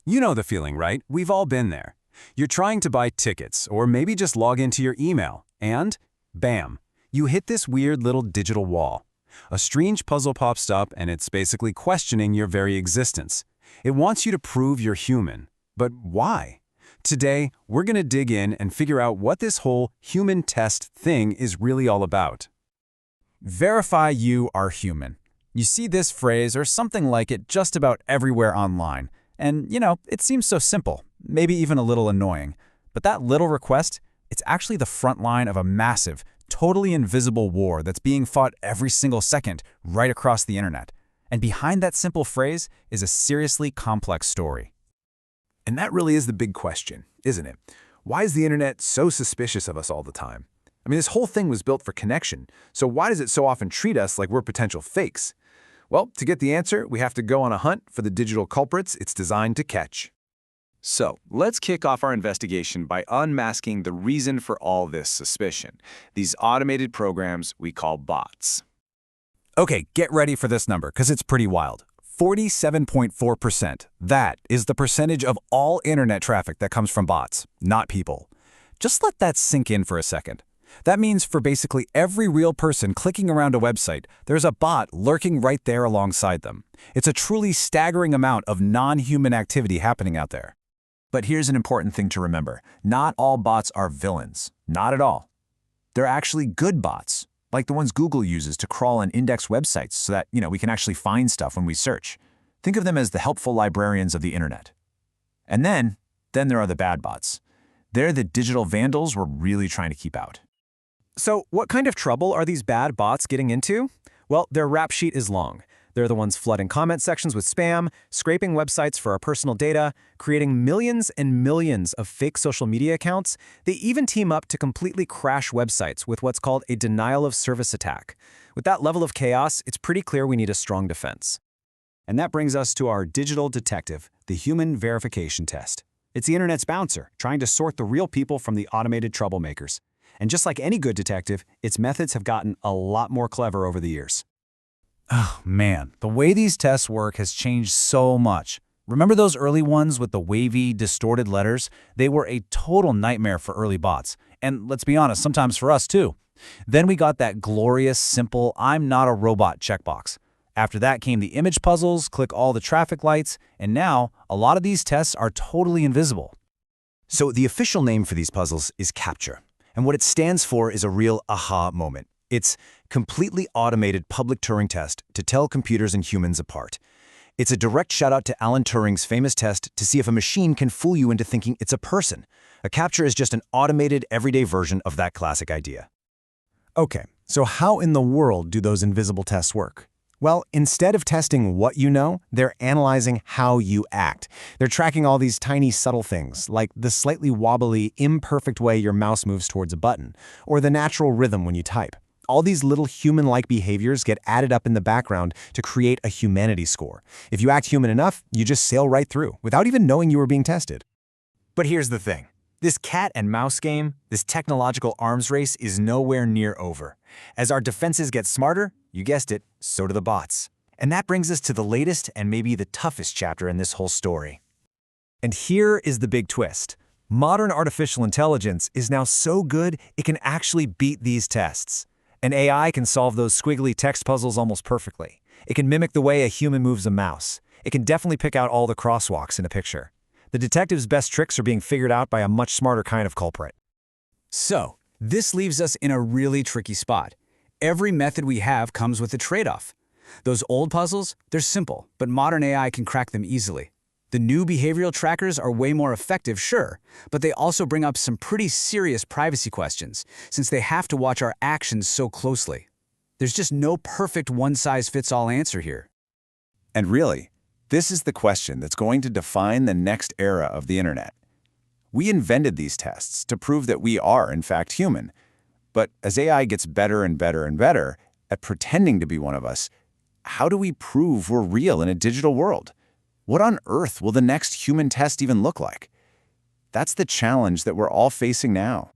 You know the feeling, right? We've all been there. You're trying to buy tickets, or maybe just log into your email, and bam, you hit this weird little digital wall. A strange puzzle pops up, and it's basically questioning your very existence. It wants you to prove you're human. But why? Today, we're going to dig in and figure out what this whole human test thing is really all about. Verify you are human. You see this phrase or something like it just about everywhere online. And, it seems so simple, maybe even a little annoying. But that little request, it's actually the front line of a massive, totally invisible war that's being fought every single second right across the internet. And behind that simple phrase is a seriously complex story. And that really is the big question, isn't it? Why is the internet so suspicious of us all the time? I mean, this whole thing was built for connection, so why does it so often treat us like we're potential fakes? Well, to get the answer, we have to go on a hunt for the digital culprits it's designed to catch. So, let's kick off our investigation by unmasking the reason for all this suspicion. These automated programs we call bots. Okay, get ready for this number, because it's pretty wild. 47.4%. That is the percentage of all internet traffic that comes from bots, not people. Just let that sink in for a second. That means for basically every real person clicking around a website, there's a bot lurking right there alongside them. It's a truly staggering amount of non-human activity happening out there. But here's an important thing to remember. Not all bots are villains. Not at all. They're actually good bots, like the ones Google uses to crawl and index websites so that, we can actually find stuff when we search. Think of them as the helpful librarians of the internet. And then there are the bad bots. They're the digital vandals we're really trying to keep out. So what kind of trouble are these bad bots getting into? Well, their rap sheet is long. They're the ones flooding comment sections with spam, scraping websites for our personal data, creating millions and millions of fake social media accounts. They even team up to completely crash websites with what's called a denial of service attack. With that level of chaos, it's pretty clear we need a strong defense. And that brings us to our digital detective, the human verification test. It's the internet's bouncer, trying to sort the real people from the automated troublemakers. And just like any good detective, its methods have gotten a lot more clever over the years. Oh man, the way these tests work has changed so much. Remember those early ones with the wavy, distorted letters? They were a total nightmare for early bots. And let's be honest, sometimes for us too. Then we got that glorious, simple, I'm not a robot checkbox. After that came the image puzzles, click all the traffic lights, and now a lot of these tests are totally invisible. So the official name for these puzzles is CAPTCHA. And what it stands for is a real aha moment. It's completely automated public Turing test to tell computers and humans apart. It's a direct shout out to Alan Turing's famous test to see if a machine can fool you into thinking it's a person. A CAPTCHA is just an automated, everyday version of that classic idea. Okay, so how in the world do those invisible tests work? Well, instead of testing what you know, they're analyzing how you act. They're tracking all these tiny subtle things, like the slightly wobbly, imperfect way your mouse moves towards a button, or the natural rhythm when you type. All these little human-like behaviors get added up in the background to create a humanity score. If you act human enough, you just sail right through, without even knowing you were being tested. But here's the thing. This cat and mouse game, this technological arms race is nowhere near over. As our defenses get smarter, you guessed it, so do the bots. And that brings us to the latest and maybe the toughest chapter in this whole story. And here is the big twist. Modern artificial intelligence is now so good it can actually beat these tests. An AI can solve those squiggly text puzzles almost perfectly. It can mimic the way a human moves a mouse. It can definitely pick out all the crosswalks in a picture. The detective's best tricks are being figured out by a much smarter kind of culprit. So, this leaves us in a really tricky spot. Every method we have comes with a trade-off. Those old puzzles, they're simple, but modern AI can crack them easily. The new behavioral trackers are way more effective, sure, but they also bring up some pretty serious privacy questions, since they have to watch our actions so closely. There's just no perfect one-size-fits-all answer here. And really, this is the question that's going to define the next era of the internet. We invented these tests to prove that we are, in fact, human. But as AI gets better and better and better at pretending to be one of us, how do we prove we're real in a digital world? What on earth will the next human test even look like? That's the challenge that we're all facing now.